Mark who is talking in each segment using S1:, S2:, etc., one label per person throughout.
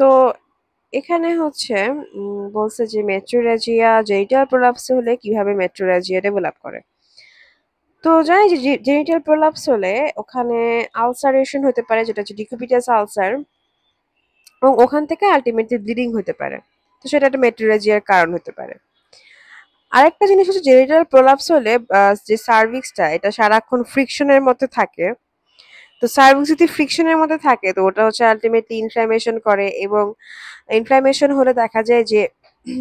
S1: তো এখানে হচ্ছে বলছে যে মেট্রোরেজিয়া জেনিটাল প্রোলাপস হলে কিভাবে মেট্রোরেজিয়া ডেভেলপ করে। তো জানি যে জেনিটাল প্রোলাপস হলে ওখানে আলসারেশন হতে পারে, যেটা হচ্ছে ডিকুবিটাস আলসার, এবং ওখান থেকে আলটিমেটলি ব্লিডিং হতে পারে। তো সেটা একটা মেট্রোরেজিয়ার কারণ হতে পারে। আরেকটা জিনিস হচ্ছে জেনিটাল প্রোলাপস হলে যে সার্ভিক্সটা এটা সারাক্ষণ ফ্রিকশনের মধ্যে থাকে। তো সার্ভিক্স যদি ফ্রিকশনের মধ্যে থাকে তো ওটা হচ্ছে আলটিমেটলি ইনফ্ল্যামেশন করে, এবং ইনফ্ল্যামেশন হলে দেখা যায় যে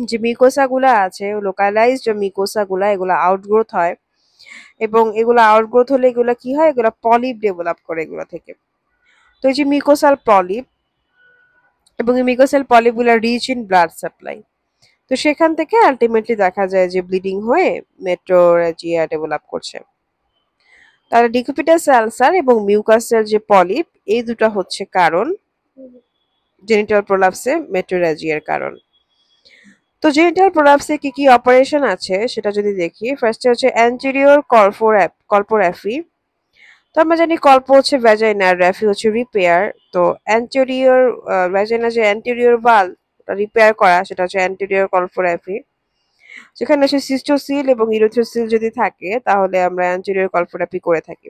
S1: যে মিউকোসা গুলা আছে, লোকালাইজড যে মিউকোসা গুলা, এগুলা আউটগ্রোথ হয়, এবং এগুলো আউটগ্রোথ হলে এগুলা কি হয়, এগুলা পলিপ ডেভেলপ করে এগুলো থেকে। তো এই যে মিউকোসাল পলিপ, এবং এই মিউকোসাল পলিপ গুলা রিচ ইন ব্লাড সাপ্লাই। তো সেখান থেকে আলটিমেটলি দেখা যায় যে ব্লিডিং হয়ে মেট্রোরেজিয়া ডেভেলপ করছে। তাহলে ডিকুবিটাস আলসার এবং মিউকাসের যে পলিপ, এই দুটো হচ্ছে কারণ জেনিটাল প্রোলাপসে মেট্রোরেজিয়ার কারণ। তো জেনিটাল প্রোলাপসে কি কি অপারেশন আছে সেটা যদি দেখি, ফার্স্টে হচ্ছে অ্যান্টেরিয়র কল্পোরাফি। তো আমরা জানি কল্প হচ্ছে ভ্যাজাইনা, আর র্যাফি হচ্ছে রিপেয়ার। তো অ্যান্টেরিয়র ভ্যাজাইনা যে অ্যান্টেরিয়র ভাল রিপেয়ার করা, সেটা হচ্ছে অ্যান্টেরিয়র কল্পোরাফি। যেখানে হচ্ছে সিস্টোসিল এবং ইরিথ্রোসিল যদি থাকে তাহলে আমরা অ্যান্টেরিয়র কল্পোরাফি করে থাকি।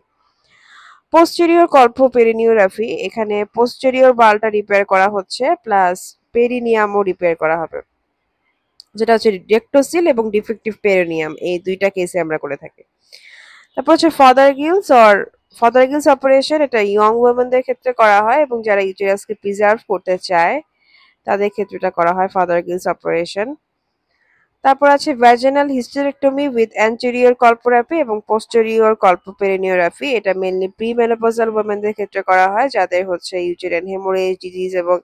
S1: পোস্টেরিয়র কল্প পেরিনিওরাফি, এখানে পোস্টেরিয়র বালটা রিপেয়ার করা হচ্ছে, প্লাস পেরিনিয়ামও রিপেয়ার করা হবে, যেটা হচ্ছে রেক্টোসিল এবং ডিফেক্টিভ পেরিনিয়াম, এই দুইটা কেসে আমরা করে থাকি। তারপর হচ্ছে ফাদার গিলস অপারেশন, এটা ইয়ং ওমেনদের ক্ষেত্রে করা হয়, এবং যারা ইউটেরাসকে প্রিজার্ভ করতে চায় তাদের ক্ষেত্রে এটা করা হয় ফাদার গিলস অপারেশন। তারপর আছে ভ্যাজিনাল হিস্টেরেক্টমি উইথ অ্যান্টেরিয়র কল্পোরাপি এবং পোস্টেরিয়র কল্পোপেরিনিওরাফি, এটা মেনলি প্রি মেনোপজাল ওমেনদের ক্ষেত্রে করা হয় যাদের হচ্ছে ইউটেরাইন হেমোরেজ ডিজিজ এবং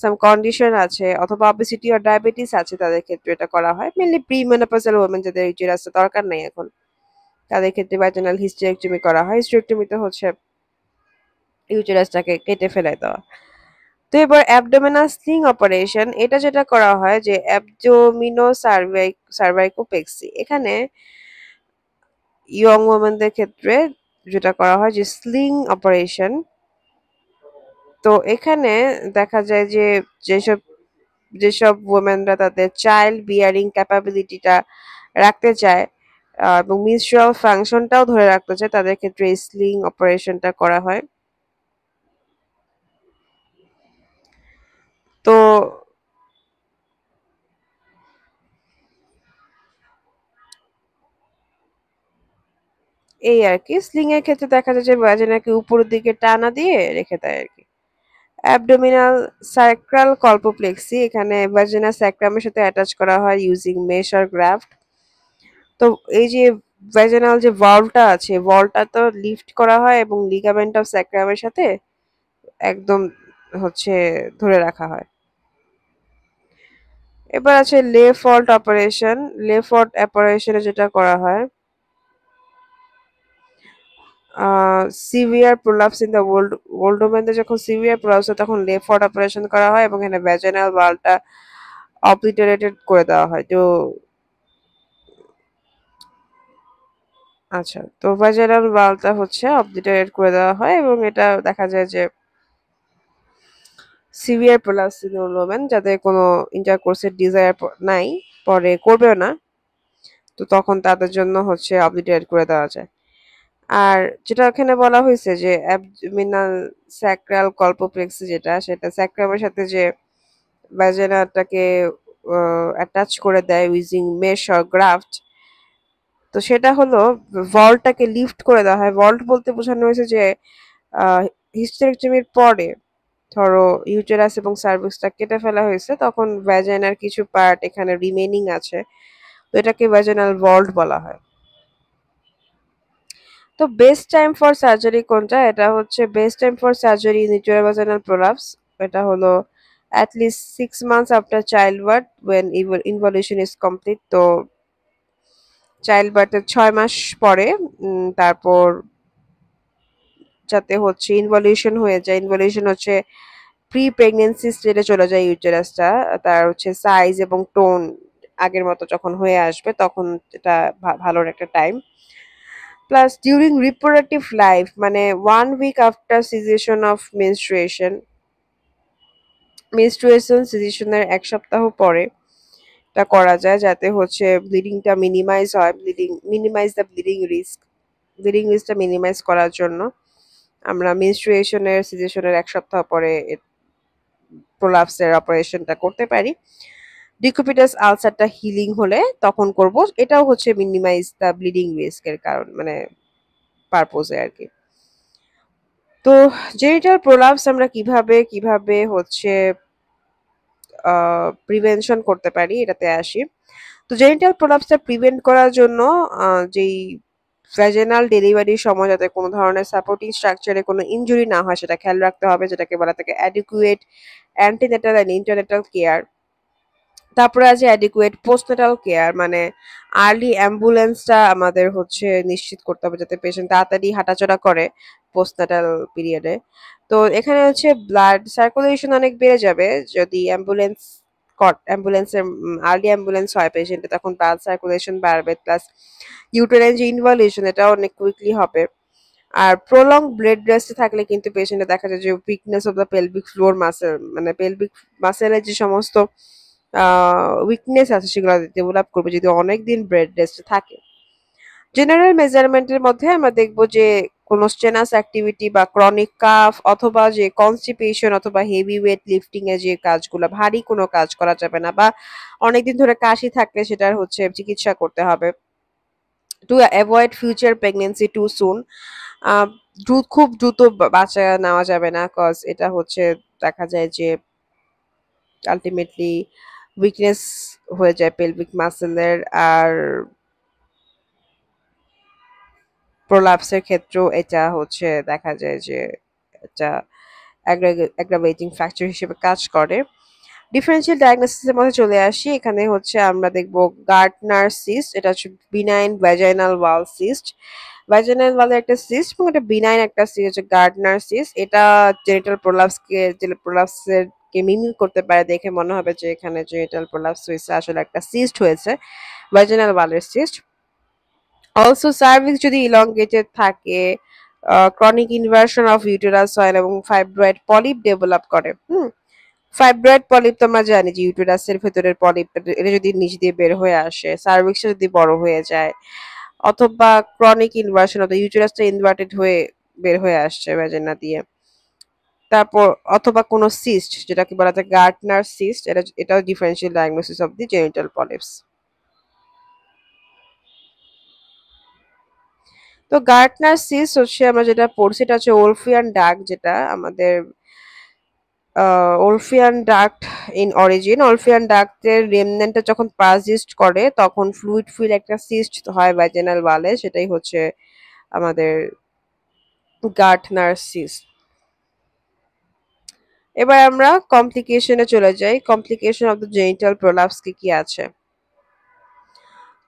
S1: সাম কন্ডিশন আছে, অথবা অবেসিটি আর ডায়াবেটিস আছে, তাদের ক্ষেত্রে এটা করা হয়। মেনলি প্রি মেনোপজাল ওমেন যাদের ইউটেরাসটা দরকার নেই এখন, তাদের ক্ষেত্রে ভ্যাজিনাল হিস্টেরেক্টমি করা হয়। হিস্টেরেক্টমিতে হচ্ছে ইউটেরাসটাকে কেটে ফেলে দেওয়া। তো এবার অ্যাবডোমিনাল স্লিং অপারেশন, এটা যেটা করা হয় যে অ্যাবডোমিনো সার্ভাইকোপেক্সি, এখানে ইয়ং ওমেনদের ক্ষেত্রে যেটা করা হয় যে স্লিং অপারেশন। তো এখানে দেখা যায় যে যেসব যেসব ওমেনরা তাদের চাইল্ড বিয়ারিং ক্যাপাবিলিটিটা রাখতে চায়, এবং মিনস্ট্রুয়াল ফাংশনটাও ধরে রাখতে চায়, তাদের ক্ষেত্রে এই স্লিং অপারেশনটা করা হয়। তো এই আর কি, স্লিং এর ক্ষেত্রে দেখা যায় যে ভ্যাজিনাকে উপরের দিকে টানা দিয়ে রেখে দেয় আর কি। অ্যাবডোমিনাল স্যাক্রাল কল্পোপ্লেক্সি, এখানে ভ্যাজিনা স্যাক্রামের সাথে অ্যাটাচ করা হয় ইউজিং মেশ আর গ্রাফট। তো এই যে ভ্যাজিনাল যে ভলটা আছে, ভলটা তো লিফট করা হয় এবং লিগামেন্ট অফ স্যাক্রামের সাথে একদম হচ্ছে ধরে রাখা হয়। এবার আছে লে ফল্ট অপারেশন। লে ফল্ট অপারেশনে যেটা করা হয়, সিভিয়ার প্রোলাপস ইন দ্য ওল্ডোমেনদের যখন সিভিয়ার প্রোলাপস হয় তখন লে ফল্ট অপারেশন করা হয়, এবং এখানে ভ্যাজিনাল ওয়ালটা অবলিটারেটেড করে দেওয়া হয়। তো আচ্ছা, তো ভ্যাজিনাল ওয়ালটা হচ্ছে অবলিটারেট করে দেওয়া হয়, এবং এটা দেখা যায় যে সিভিয়ার প্রোলাপস ইন ওল্ডোমেন যাদের কোনো ইন্টারকোর্সের ডিজায়ার নাই, পরে করবেও না, তো তখন তাদের জন্য হচ্ছে অবলিটারেট করে দেওয়া যায়। আর যেটা এখানে বলা হয়েছে যে অ্যাবডোমিনাল স্যাক্রাল কল্পোপ্লেক্সি, যেটা সেটা স্যাক্রামের সাথে যে ভ্যাজিনাটাকে অ্যাটাচ করে দেয় ইউজিং মেশ অর গ্রাফট, তো সেটা হলো ভল্টটাকে লিফট করে দেওয়া হয়। ভল্ট বলতে বোঝানো হয়েছে যে হিস্টেরেক্টমির পরে ধরো ইউটেরাস এবং সার্ভিক্সটা কেটে ফেলা হয়েছে, তখন ভ্যাজাইনার কিছু পার্ট এখানে রিমেইনিং আছে, তো এটাকে ভ্যাজাইনাল ভল্ট বলা হয়। তো বেস্ট টাইম ফর সার্জারি কোনটা, এটা হচ্ছে best time for surgery in intravaginal prolapse, এটা হলো at least 6 months after childbirth when involution is complete। তো চাইল্ড বার্থের 6 মাস পরে তারপর যাতে হচ্ছে ইনভলিউশন হয়ে যায়। ইনভলিউশন হচ্ছে প্রি প্রেগনেন্সি স্টেজে চলে যায় ইউটেরাসটা, তার হচ্ছে সাইজ এবং টোন আগের মতো যখন হয়ে আসবে তখন এটা ভালোর একটা time. Plus during reproductive life, মানে 1 week after cessation of menstruation, menstruation সিচুয়েশনের 1 সপ্তাহ পরে এটা করা যায়, যাতে হচ্ছে ব্লিডিংটা মিনিমাইজ হয়, মিনিমাইজ দ্য ব্লিডিং রিস্কটা মিনিমাইজ করার জন্য আমরা মেনস্ট্রুয়েশনের সিচুয়েশনের 1 সপ্তাহ পরে প্রোলাপসের অপারেশনটা করতে পারি। ডিকুবিটাস আলসারটা হিলিং হলে তখন করব। এটাও হচ্ছে মিনিমাইজ দ্য ব্লিডিং রিস্কের কারণ, মানে পারপোজে আর কি। তো জেনিটাল প্রোলাপস আমরা কিভাবে কিভাবে হচ্ছে প্রিভেনশন করতে পারি এটাতে আসি। তো জেনিটাল প্রোলাপসটা প্রিভেন্ট করার জন্য যেই ভ্যাজিনাল ডেলিভারির সময় যাতে কোনো ধরনের সাপোর্টিং স্ট্রাকচারে কোনো ইনজুরি না হয় সেটা খেয়াল রাখতে হবে, যেটাকে বলা থাকে অ্যাডিকুয়েট অ্যান্টিনেটাল অ্যান্ড ইন্টারনেটাল কেয়ার। তারপরে আছে অ্যাডিকুয়েট পোস্টনেটাল কেয়ার, মানে আর্লি অ্যাম্বুলেন্সটা আমাদের হচ্ছে নিশ্চিত করতে হবে যাতে পেশেন্ট তাড়াতাড়ি হাঁটাচলা করে পোস্টনেটাল পিরিয়ডে। তো এখানে হচ্ছে ব্লাড সার্কুলেশন অনেক বেড়ে যাবে যদি অ্যাম্বুলেন্সের আর্লি অ্যাম্বুলেন্স হয় পেশেন্টে, তখন ব্লাড সার্কুলেশন বাড়বে, প্লাস ইউটেরাইন যে ইনভলিউশন এটাও অনেক কুইকলি হবে। আর প্রলং ব্লেড রেস্টে থাকলে কিন্তু পেশেন্টে দেখা যায় যে weakness of the pelvic floor muscle, মানে পেলভিক মাসেলের যে সমস্ত উইকনেস আছে সেগুলো ডেভেলপ করবে যদি অনেকদিন ব্রেড রেস্টে থাকে। জেনারেল মেজারমেন্টের মধ্যে আমরা দেখব যে কোনো স্টেনাস অ্যাক্টিভিটি বা ক্রনিক কাফ অথবা যে কনস্টিপেশন অথবা হেভি ওয়েট লিফটিং এ যে কাজগুলো, ভারী কোনো কাজ করা যাবে না, বা অনেকদিন ধরে কাশি থাকলে সেটার হচ্ছে চিকিৎসা করতে হবে। To avoid future pregnancy too soon, খুব দ্রুত বাচ্চা নেওয়া যাবে না, কজ এটা হচ্ছে দেখা যায় যে আলটিমেটলি উইকনেস হয়ে যায় পেলভিক মাসেলের। আর প্রোলাপসের ক্ষেত্রেও এটা হচ্ছে দেখা যায় যে এটা অ্যাগ্রাভেটিং ফ্যাক্টর হিসেবে কাজ করে। ডিফারেন্সিয়াল ডায়াগনোসিসের মধ্যে চলে আসি। এখানে হচ্ছে আমরা দেখব গার্ডনার সিস্ট, এটা হচ্ছে বিনাইন ভ্যাজাইনাল ওয়াল সিস্ট। ভ্যাজাইনাল ওয়ালের একটা সিস্ট এবং এটা বিনাইন একটা সিস্ট হচ্ছে গার্ডনার সিস্ট। এটা জেনিটাল প্রোলাপসের কে মিমিক করতে পারে, দেখে মনে হবে যে এখানে জেনিটাল প্রোলাপস হয়েছে, আসলে একটা সিস্ট হয়েছে, ভ্যাজাইনাল ওয়ালের সিস্ট। অলসো সার্ভিক্স যদি ইলংগেটেড থাকে, ক্রনিক ইনভার্সন অফ ইউটেরাস হয় এবং ফাইব্রয়েড পলিপ ডেভেলপ করে। ফাইব্রয়েড পলিপ তো আমরা জানি যে ইউটেরাসের ভেতরের পলিপ, এটা যদি নিচ দিয়ে বের হয়ে আসে, সার্ভিক্সটা যদি বড় হয়ে যায়, অথবা ক্রনিক ইনভার্সন অথবা ইউটেরাসটা ইনভার্টেড হয়ে বের হয়ে আসছে ভ্যাজিনা দিয়ে, তারপর অথবা কোনো সিস্ট যেটাকে বলা যায় গার্টনার সিস্ট, এটাও differential diagnosis of the genital polyps. তো গার্টনার সিস্ট হচ্ছে আমরা যেটা পড়ছি এটা হচ্ছে ওলফিয়ান ডাক, যেটা আমাদের ওলফিয়ান ডাক্ট ইন অরিজিন। ওলফিয়ান ডাক্টের রেমনেন্টটা যখন পারজিস্ট করে তখন ফ্লুইড ফিল একটা সিস্ট হয় ভ্যাজিনাল ওয়ালে, সেটাই হচ্ছে আমাদের গার্টনার সিস্ট। এবার আমরা কমপ্লিকেশনে চলে যাই। Complication of the genital prolapse কি কি আছে।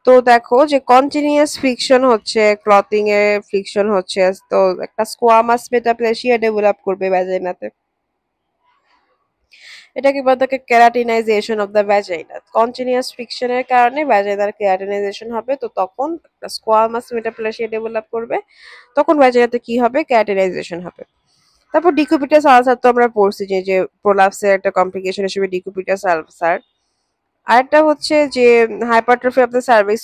S1: তো দেখো যে কন্টিনিউয়াস ফ্রিকশন হচ্ছে, ক্লটিং এর ফ্রিকশন হচ্ছে, তো একটা স্কোয়ামাস মেটাপ্লেশিয়া ডেভেলপ করবে ভ্যাজাইনাতে, এটাকে বলা থাকে keratinization of the vagina. Continuous ফ্রিকশনের কারণে ভ্যাজাইনার কেরাটিনাইজেশন হবে, তো তখন স্কোয়ামাস মেটাপ্লেশিয়া ডেভেলপ করবে, তখন ভ্যাজাইনাতে কি হবে, কেরাটিনাইজেশন হবে। তারপর ডিকুবিটাস আলসার তো আমরা পড়ছি যে প্রোলাপসের একটা কমপ্লিকেশন হিসেবে ডিকুবিটাস আলসার। আরেকটা হচ্ছে যে হাইপারট্রফি অফ দ্য সার্ভিক্স,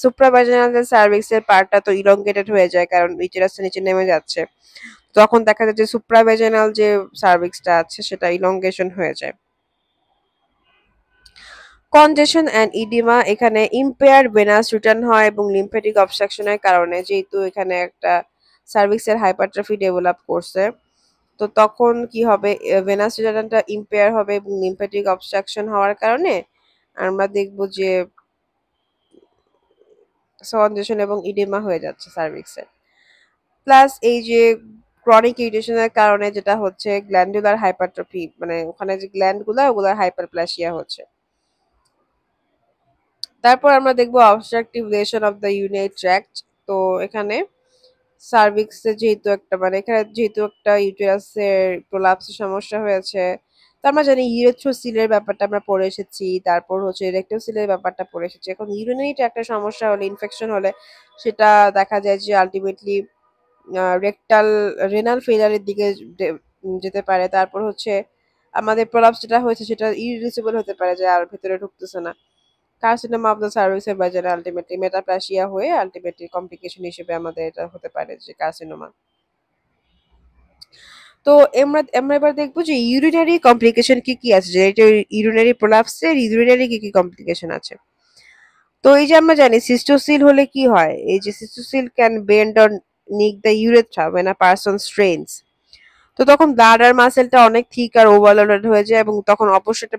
S1: সুপ্রাভাজিনাল যে সার্ভিক্সের পার্টটা তো ইলংগেটেড হয়ে যায় কারণ ইউটেরাসটা নিচে নেমে যাচ্ছে, তখন দেখা যায় যে সুপ্রাভাজিনাল যে সার্ভিক্সটা আছে সেটা ইলংগেশন হয়ে যায়। কনজেশন অ্যান্ড ইডিমা, এখানে ইম্পেয়ার্ড ভেনাস রিটার্ন হয় এবং লিম্ফেটিক অবস্ট্রাকশনের কারণে, যেহেতু এখানে একটা সার্ভিক্সের হাইপারট্রফি ডেভেলপ করছে, তো তখন কি হবে, ভেনাস রিটার্নটা ইম্পেয়ার হবে এবং লিম্ফেটিক অবস্ট্রাকশন হওয়ার কারণে আমরা দেখব যে কনজেশন এবং ইডিমা হয়ে যাচ্ছে সার্ভিক্সে। প্লাস এই যে ক্রনিক ইরিটেশনের কারণে যেটা হচ্ছে গ্ল্যান্ডুলার হাইপারট্রফি, মানে ওখানে যে গ্ল্যান্ডগুলো ওগুলোর হাইপারপ্লাসিয়া হচ্ছে। তারপর আমরা দেখবো obstructive lesion of the urinary tract. তো এখানে সার্ভিক্সে যেহেতু একটা, মানে এখানে যেহেতু একটা ইউটেরাসের প্রোলাপসের সমস্যা হয়েছে, তো আমরা জানি ইউরেথ্রোসিলের ব্যাপারটা আমরা পড়ে এসেছি, তারপর হচ্ছে রেক্টোসিলের ব্যাপারটা পড়ে এসেছি। এখন ইউরিনারি একটা সমস্যা হলে, ইনফেকশন হলে, সেটা দেখা যায় যে আলটিমেটলি রেকটাল রেনাল ফেইলারের দিকে যেতে পারে। তারপর হচ্ছে আমাদের প্রলাপস যেটা হয়েছে সেটা ইরিডিউসিবল হতে পারে যে আর ভেতরে ঢুকতেছে না। কার্সিনোমা অফ দ্য সার্ভিক্সের বাজারে আলটিমেটলি মেটাপ্লাসিয়া হয়ে আলটিমেটলি কমপ্লিকেশন হিসেবে আমাদের এটা হতে পারে যে কার্সিনোমা। তো আমরা আমরা এবার দেখবো যে ইউরিনারি কমপ্লিকেশন কি কি আছে, যে এটা ইউরিনারি প্রলাপসের ইউরিনারি কি কি কমপ্লিকেশন আছে। তো এই যে আমরা জানি সিস্টোসিল হলে কি হয়, এই যে সিস্টোসিল ক্যান বেন্ড অন নিক the urethra when a person strains। তো তখন ব্লাডার মাসেলটা অনেক থিক আর ওভারলোডেড হয়ে যায় এবং তখন অবশ্যই একটা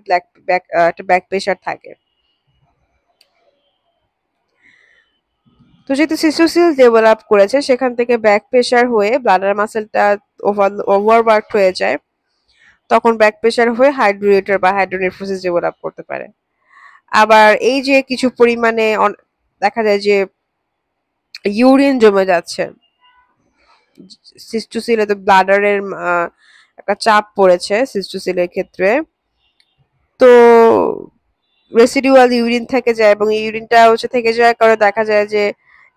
S1: ব্যাক প্রেশার থাকে। তো যেহেতু সিস্টোসিল ডেভেলপ করেছে সেখান থেকে ব্যাক প্রেশার হয়ে ব্লাডার মাসেলটা ওভারওয়ার্ক হয়ে যায়, তখন ব্যাক প্রেশার হয়ে হাইড্রোরেটর বা হাইড্রোনেফ্রোসিস ডেভেলপ করতে পারে। আবার এই যে কিছু পরিমাণে দেখা যায় যে ইউরিন জমে যাচ্ছে, সিস্টোসিলে তো ব্লাডারের একটা চাপ পড়েছে সিস্টোসিলের ক্ষেত্রে, তো রেসিডুয়াল ইউরিন থেকে যায় এবং ইউরিনটা হচ্ছে থেকে যাওয়ার কারণে দেখা যায় যে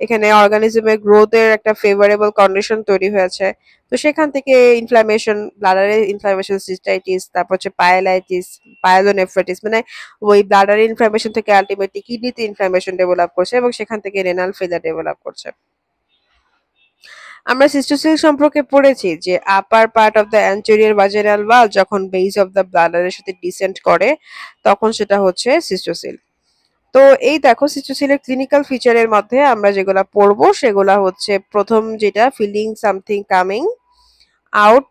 S1: এখানে অর্গানিজমের গ্রোথের একটা ফেভারেবল কন্ডিশন তৈরি হয়েছে। তো সেখান থেকে ইনফ্লামেশন, ব্লাডারের ইনফ্লামেশন, সিস্টাইটিস, তারপর হচ্ছে পাইলাইটিস, পাইলোনেফ্রাইটিস, মানে ওই ব্লাডারের ইনফ্লামেশন থেকে আলটিমেটলি কিডনিতে ইনফ্লামেশন ডেভেলপ করছে এবং সেখান থেকে রেনাল ফেলিয়ার ডেভেলপ করছে। আমরা সিস্টোসিল সম্পর্কে পড়েছি যে upper part of the anterior vaginal wall যখন বেস অফ দ্য ব্লাডারের সাথে ডিসেন্ড করে তখন সেটা হচ্ছে সিস্টোসিল। তো এই দেখো সিস্টোসিলের ক্লিনিক্যাল ফিচারের মধ্যে আমরা যেগুলা পড়বো সেগুলা হচ্ছে, প্রথম যেটা feeling something coming out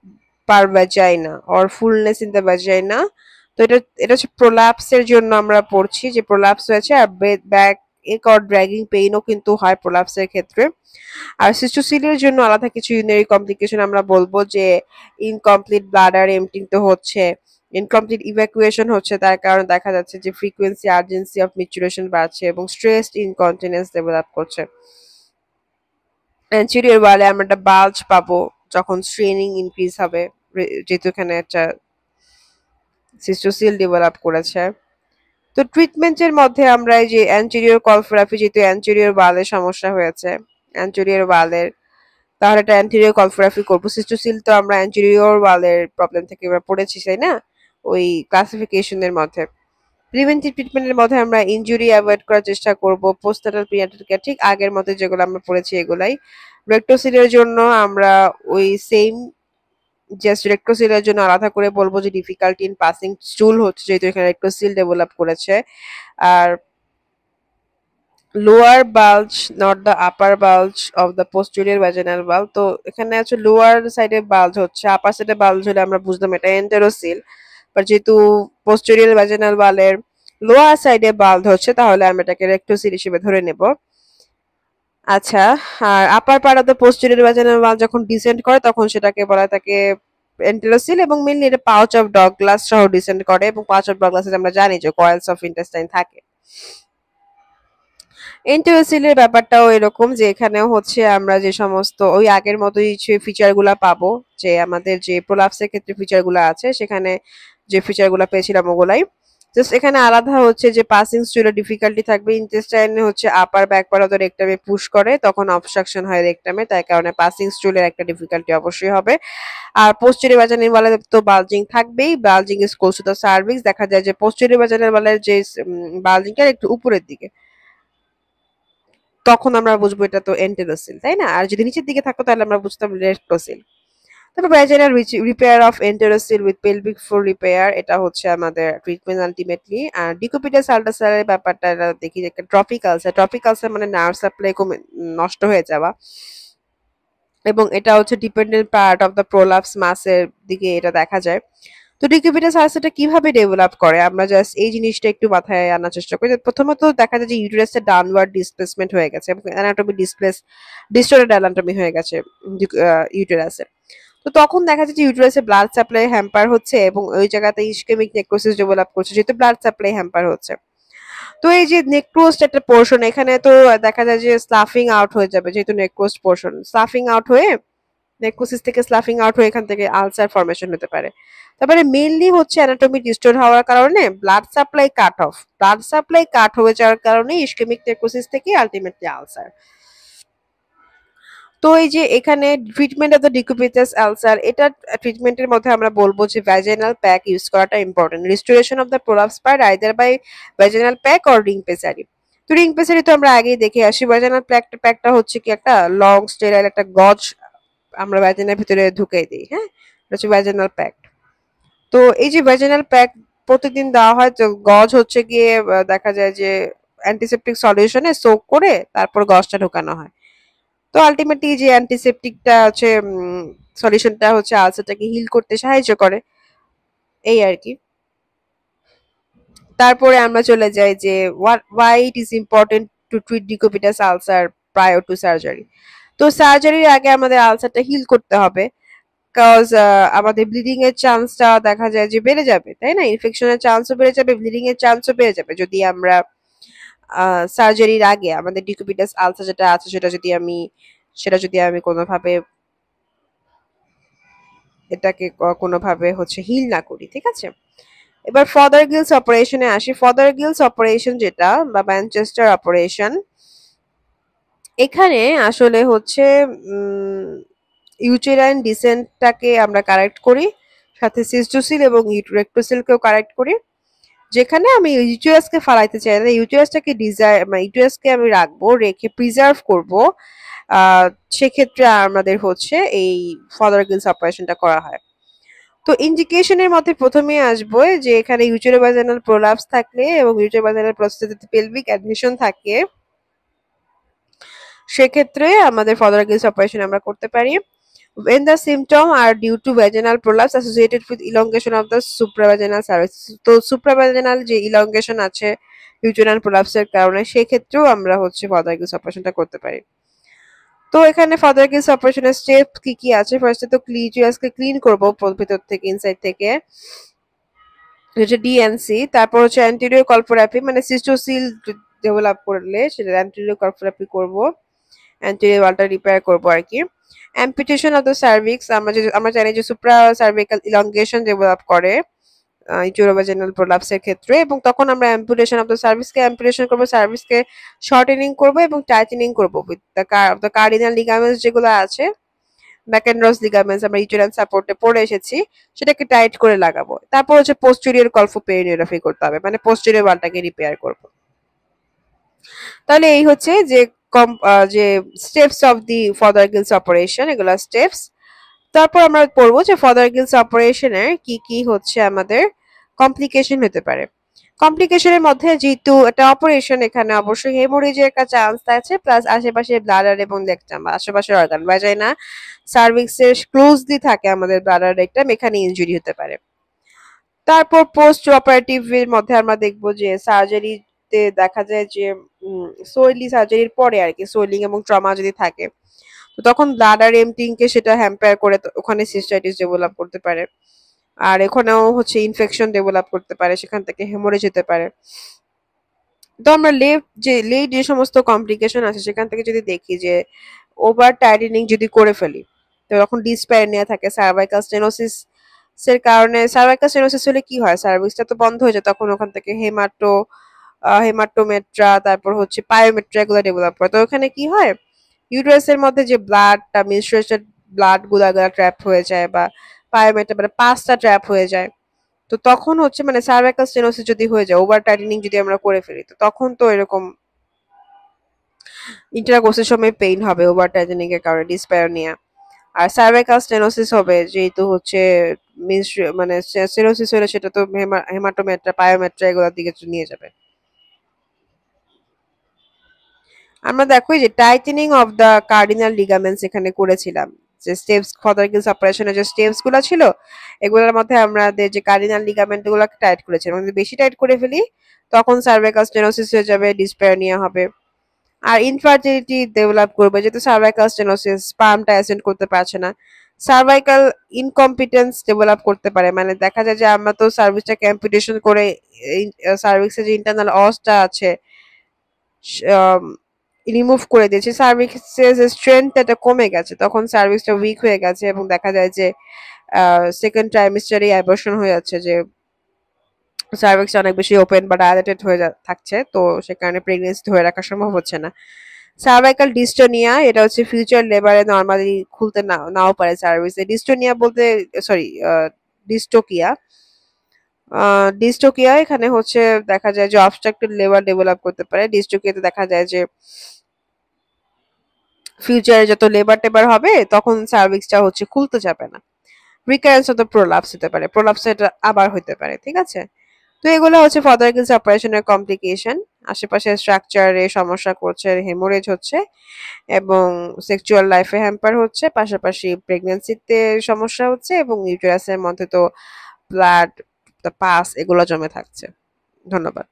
S1: per vagina or fullness in the vagina. তো এটা এটা হচ্ছে প্রোল্যাপসের জন্য আমরা পড়ছি যে প্রোল্যাপস হয়েছে, আর ব্যাক এক অর ড্র্যাগিং পেইনও কিন্তু হয় প্রোল্যাপসের ক্ষেত্রে। আর সিস্টোসিলের জন্য আলাদা কিছু ইউরিনারি কমপ্লিকেশন আমরা বলবো যে ইনকমপ্লিট ব্লাডার এমটিং তো হচ্ছে, ইনকমপ্লিট ইভ্যাকুয়েশন হচ্ছে, তার কারণে দেখা যাচ্ছে যে ফ্রিকোয়েন্সি আর্জেন্সি অফ মিচুরেশন বাড়ছে এবং স্ট্রেসড ইনকন্টিনেন্স ডেভেলপ করছে। অ্যান্টেরিয়র ওয়ালে আমরা একটা বাল্জ পাবো যখন স্ট্রেনিং ইনক্রিজ হবে, যেহেতু এখানে একটা সিস্টোসিল ডেভেলপ করেছে। তো ট্রিটমেন্টের মধ্যে আমরা এই যে অ্যান্টেরিয়র কলফোরাফি, যেহেতু অ্যান্টেরিয়র ওয়ালের সমস্যা হয়েছে, অ্যান্টেরিয়র ওয়ালের, তাহলে এটা অ্যান্টেরিয়র কলফোরাফি করবো। সিস্টোসিল তো আমরা অ্যান্টেরিয়র ওয়ালের প্রবলেম থেকে আমরা পড়েছি তাই না, ওই ক্লাসিফিকেশনের মধ্যে। প্রিভেন্টিভ ট্রিটমেন্টের মধ্যে আমরা ইনজুরি অ্যাভয়েড করার চেষ্টা করব, পোস্টনাটাল পিরিয়ড কেয়ার ঠিক আগের মতো যেগুলো আমরা পড়েছি এগুলাই। রেক্টোসিলের জন্য আমরা ওই সেম, জাস্ট রেক্টোসিলের জন্য আলাদা করে বলবো যে ডিফিকাল্টি ইন পাসিং স্টুল হচ্ছে যেহেতু এখানে রেক্টোসিল ডেভেলপ করেছে। আর lower bulge not the upper bulge of the posterior vaginal bulb. তো এখানে আছে লোয়ার সাইডে বাল্জ হচ্ছে, আপার সাইডে বাল্জ হলে আমরা বুঝলাম এটা এন্টেরোসিল, বাট যেহেতু পোস্টেরিয়র ভ্যাজিনাল বালের লোয়ার সাইডে বাল্জ হচ্ছে তাহলে আমরা এটাকে রেক্টোসিল হিসেবে ধরে নেব। আচ্ছা, আর upper part of the posterior vaginal bulge যখন ডিসেন্ড করে তখন সেটাকে বলা থাকে এন্টেরোসিল, এবং মেইনলি এটা পাউচ অফ ডগলাস সহ ডিসেন্ড করে এবং পাউচ অফ ডগলাসে আমরা জানি যে কয়েলস অফ ইন্টেস্টাইন থাকে। এন্টেরোসিলের ব্যাপারটাও এরকম যে এখানেও হচ্ছে আমরা যে সমস্ত ওই আগের মতোই যে ফিচার গুলা পাবো, যে আমাদের যে প্রোলাপসের ক্ষেত্রে ফিচার গুলা আছে সেখানে যে ফিচার গুলা পেয়েছিলাম ওগুলাই, জাস্ট এখানে আলাদা হচ্ছে যে পাসিং স্টুলে ডিফিকাল্টি থাকবে, ইন্টেস্টাইনে হচ্ছে upper back part of the রেকটামে পুশ করে তখন অবস্ট্রাকশন হয় রেকটামে, তাই কারণে পাসিং স্টুলের একটা ডিফিকাল্টি অবশ্যই হবে। আর পোস্টেরিয়র ভ্যাজাইনাল ওয়ালে তো বালজিং থাকবেই, bulging is close to the cervix, দেখা যায় যে পোস্টেরিয়র ভ্যাজাইনাল ওয়ালের যে বালজিংটা একটু উপরের দিকে, তখন আমরা বুঝবো এটা তো এন্টেরোসিল তাই না, আর যদি নিচের দিকে থাকতো তাহলে আমরা বুঝতাম রেক্টোসিল। তারপর vaginal repair of enterocele with pelvic floor repair, এটা হচ্ছে আমাদের ট্রিটমেন্ট আলটিমেটলি। আর ডিকুপিটাস আল্ট্রাসাউন্ডের ব্যাপারটা দেখি যে একটা ট্রপিক্যালসার মানে নার্ভ সাপ্লাই কমে নষ্ট হয়ে যাওয়া, এবং এটা হচ্ছে dependent part of the prolapse মাসের দিকে এটা দেখা যায়। তো ডিকিউবিটাস আলসারটা কিভাবে ডেভেলপ করে আমরা জাস্ট এই জিনিসটা একটু মাথায় আনার চেষ্টা করি। প্রথমত দেখা যায় যে ইউটেরাসের ডাউনওয়ার্ড ডিসপ্লেসমেন্ট হয়ে গেছে এবং অ্যানাটমি ডিস্টোর্টেড অ্যানাটমি হয়ে গেছে ইউটেরাসের। তো তখন দেখা যায় যে ইউটেরাসে ব্লাড সাপ্লাই হ্যাম্পার হচ্ছে এবং ওই জায়গাতে ইসকেমিক নেক্রোসিস ডেভেলপ করছে যেহেতু ব্লাড সাপ্লাই হ্যাম্পার হচ্ছে। তো এই যে নেক্রোস্ট একটা পোর্শন, এখানে তো দেখা যায় যে স্লাফিং আউট হয়ে যাবে, যেহেতু নেক্রোস্ট পোর্শন স্লাফিং আউট হয়ে, নেক্রোসিস থেকে স্লাফিং আউট হয়ে এখান থেকে আলসার ফরমেশন হতে পারে। তারপরে মেইনলি হচ্ছে অ্যানাটমি ডিস্টোর্ট হওয়ার কারণে ব্লাড সাপ্লাই কাট হয়ে যাওয়ার কারণে ইসকেমিক নেক্রোসিস থেকে আলটিমেটলি আলসার। তো এই যে এখানে treatment of the decubitus ulcer, এটা ট্রিটমেন্টের মধ্যে আমরা বলবো যে ভ্যাজিনাল প্যাক ইউজ করাটা important. Restoration of the prolapse part either by vaginal pack or ring pessary. তো রিং পেসারি তো আমরা আগেই দেখে আসি। ভ্যাজিনাল প্যাকটা হচ্ছে কি একটা লং স্টেরাইল একটা গজ আমরা ভ্যাজিনার ভিতরে ঢুকিয়ে দিই, হ্যাঁ, এটা হচ্ছে ভ্যাজিনাল প্যাক। তো এই যে ভ্যাজিনাল প্যাক প্রতিদিন দেওয়া হয়, তো গজ হচ্ছে গিয়ে দেখা যায় যে অ্যান্টিসেপটিক সলিউশনে সোক করে তারপর গজটা ঢোকানো হয়। তো আলটিমেটলি যে অ্যান্টিসেপটিকটা হচ্ছে সলিউশনটা হচ্ছে আলসারটাকে হিল করতে সাহায্য করে, এই আর কি। তারপরে আমরা চলে যাই যে why it is important to treat decubitus ulcer prior to surgery. তো সার্জারির আগে আমাদের আলসারটা হিল করতে হবে, কজ আমাদের ব্লিডিং এর চান্সটা দেখা যায় যে বেড়ে যাবে, তাই না? ইনফেকশনের চান্সও বেড়ে যাবে, ব্লিডিং এর চান্সও বেড়ে যাবে যদি আমরা সার্জারির আগে আমাদের ডিকুবিটাস আলসার যেটা আছে সেটা যদি আমি কোনোভাবে এটাকে কোনোভাবে হচ্ছে হিল না করি, ঠিক আছে? এবার ফদার গিলস অপারেশনে আসি। ফদার গিলস অপারেশন যেটা বা ম্যানচেস্টার অপারেশন, এখানে আসলে হচ্ছে ইউটেরাইন ডিসেন্টটাকে আমরা কারেক্ট করি, সাথে সিস্টোসিল এবং রেক্টোসিলকেও কারেক্ট করি। যেখানে আমি ইউটেরাসকে ফালাইতে চাই না, ইউটেরাসটাকে ইউটেরাসকে আমি রাখবো, রেখে প্রিজার্ভ করব, সেক্ষেত্রে আমাদের হচ্ছে এই ফদার গিলস অপারেশনটা করা হয়। তো ইন্ডিকেশনের মধ্যে প্রথমে আসবো যে এখানে ইউটেরোভাজাইনাল প্রোলাপস থাকলে এবং ইউটেরোভাজাইনাল প্রস্টেটেড পেলভিক অ্যাডহেশন থাকে, সেক্ষেত্রে আমাদের ফদার গিলস অপারেশন আমরা করতে পারি। When the symptoms are due to vaginal prolapse associated with elongation of the supravaginal cervix, তো supravaginal যে elongation আছে ইউটেরাইন প্রোলাপসের কারণে, সেক্ষেত্রেও আমরা হচ্ছে ফদার গিলস অপারেশনটা করতে পারি। তো এখানে ফাদার গিলস অপারেশনের স্টেপ কি কি আছে? ফার্স্টে তো ক্লিটোরাসকে ক্লিন করব ভিতর থেকে, ইনসাইড থেকে, হচ্ছে ডিএনসি। তারপর হচ্ছে অ্যান্টেরিয়র কলপোরাপি, মানে সিস্টোসিল ডেভেলপ করলে সেটা অ্যান্টেরিয়র কলপোরাপি করব, অ্যান্টেরিয়র ওয়ালটা রিপেয়ার করব আর কি। অ্যাম্পুটেশন অফ দ্য সার্ভিক্স, আমরা জানি যে সুপ্রা সার্ভিক্যাল ইলংগেশন ডেভেলপ করে ইউটেরোভাজাইনাল প্রোলাপসের ক্ষেত্রে, এবং তখন আমরা অ্যাম্পুটেশন অফ দ্য অ্যাম্পুটেশন করব, সার্ভিসকে শর্টেনিং করব এবং টাইটেনিং করব উইথ দ্য কার্ডিনাল লিগামেন্টস যেগুলো আছে, ব্যাকেন্ড্রস লিগামেন্টস আমরা ইউটেরাইন সাপোর্টে পড়ে এসেছি, সেটাকে টাইট করে লাগাবো। তারপর হচ্ছে পোস্টেরিয়র কলফোপেরিনিওগ্রাফি করতে হবে, মানে পোস্টেরিয়র ওয়ালটাকে রিপেয়ার করব। তাহলে এই হচ্ছে যে যে steps of the Fothergill's operation, এগুলা স্টেপস। তারপর আমরা পড়বো যে ফদার গিলস অপারেশনের কি কি হচ্ছে আমাদের কমপ্লিকেশন হতে পারে। কমপ্লিকেশনের মধ্যে যেহেতু একটা অপারেশন, এখানে অবশ্যই হেমোরেজের একটা চান্স আছে, প্লাস আশেপাশে ব্লাডার এবং রেকটাম আশেপাশের অর্গান ভাজাইনা সার্ভিক্সের ক্লোজলি থাকে আমাদের ব্লাডার রেকটাম, এখানে ইনজুরি হতে পারে। তারপর পোস্ট অপারেটিভ এর মধ্যে আমরা দেখবো যে সার্জারিতে দেখা যায় যে সোয়েলি সার্জারির পরে আর কি সোয়েলিং এবং ট্রমা যদি থাকে, তো তখন ব্লাডার এমটিং কে সেটা হ্যাম্পার করে ওখানে সিস্টাইটিস ডেভেলপ করতে পারে, আর এখানেও হচ্ছে ইনফেকশন ডেভেলপ করতে পারে, সেখান থেকে হেমোরেজ হতে পারে। তো আমরা লেট যে সমস্ত কমপ্লিকেশন আছে সেখান থেকে যদি দেখি যে ওভার টাইটেনিং যদি করে ফেলি, তো তখন ডিসপ্যারনিয়া থাকে, সার্ভাইকাল স্টেনোসিস এর কারণে। সার্ভাইকাল স্টেনোসিস হলে কি হয়, সার্ভিক্সটা তো বন্ধ হয়ে যায়, তখন ওখান থেকে হেমাটোমেট্রা, তারপর হচ্ছে পায়োমেট্রা এগুলো ডেভেলপ করে। তো ওখানে কি হয়, ইউটেরাসের মধ্যে যে ব্লাডটা মেনস্ট্রুয়েশন ব্লাড গুলা ট্র্যাপ হয়ে যায়, বা পায়োমেট্রা মানে পাসটা ট্র্যাপ হয়ে যায়। তো তখন হচ্ছে মানে সার্ভাইকাল স্টেনোসিস যদি হয়ে যায়, ওভার টাইটেনিং যদি আমরা করে ফেলি, তো তখন তো এরকম ইন্টারকোর্সের সময় পেইন হবে ওভার টাইটেনিং এর কারণে, ডিসপ্যারনিয়া। আর সার্ভাইকাল স্টেনোসিস হবে যেহেতু হচ্ছে মানে স্টেনোসিস হলে সেটা তো হেমাটোমেট্রা পায়োমেট্রা এগুলোর দিকে নিয়ে যাবে। আমরা দেখো যে tightening of the cardinal ligaments এখানে করেছিলাম, যে স্টেপস ফদার গিলস অপারেশনের যে স্টেপস গুলো ছিল, এগুলোর মধ্যে আমাদের যে কার্ডিনাল লিগামেন্ট গুলোকে টাইট করেছিলাম, যদি বেশি টাইট করে ফেলি তখন সার্ভাইকাল স্টেনোসিস হয়ে যাবে, ডিসপ্যারনিয়া হবে, আর ইনফার্টিলিটি ডেভেলপ করবে, যেহেতু সার্ভাইকাল স্টেনোসিস স্পার্মটা অ্যাসেন্ড করতে পারছে না। সার্ভাইকাল ইনকম্পিটেন্স ডেভেলপ করতে পারে, মানে দেখা যায় যে আমরা তো সার্ভিসটাকে অ্যাম্পুটেশন করে সার্ভিক্সের যে ইন্টারনাল অসটা আছে রিমুভ করে দিয়েছে, সার্ভিক্সের স্ট্রেংথটা কমে গেছে, তখন সার্ভিসটা উইক হয়ে গেছে, এবং দেখা যায় যে সেকেন্ড ট্রাইমিস্টারে অ্যাবর্শন হয়ে যাচ্ছে, যে সার্ভিক্সটা অনেক বেশি ওপেন বা ডায়ালেটেড হয়ে থাকছে, তো সে কারণে প্রেগনেন্সি ধরে রাখা সম্ভব হচ্ছে না। সার্ভাইকাল ডিস্টোনিয়া, এটা হচ্ছে ফিউচার লেবারে নর্মালি খুলতে নাও পারে সার্ভিসে। ডিস্টোনিয়া বলতে, সরি, ডিস্টোকিয়া। ডিস্টোকিয়া এখানে হচ্ছে দেখা যায় যে অবস্ট্রাকটেড লেবার ডেভেলপ করতে পারে। ডিস্টোকিয়াতে দেখা যায় যে ফিউচারে যত লেবার টেবার হবে তখন সার্ভিসটা হচ্ছে খুলতে যাবে না। রিকারেন্স অফ দ্য প্রোলাপস হতে পারে, প্রোলাপস এটা আবার হতে পারে, ঠিক আছে। তো এগুলো হচ্ছে ফদারকিল অপারেশনের কমপ্লিকেশন। আশেপাশে স্ট্রাকচারে সমস্যা করছে, হেমোরেজ হচ্ছে এবং সেক্সুয়াল লাইফে হ্যাম্পার হচ্ছে, পাশাপাশি প্রেগন্যান্সিতে সমস্যা হচ্ছে এবং ইউটেরাসের মধ্যে তো ব্লাড, পাস এগুলো জমে থাকছে। ধন্যবাদ।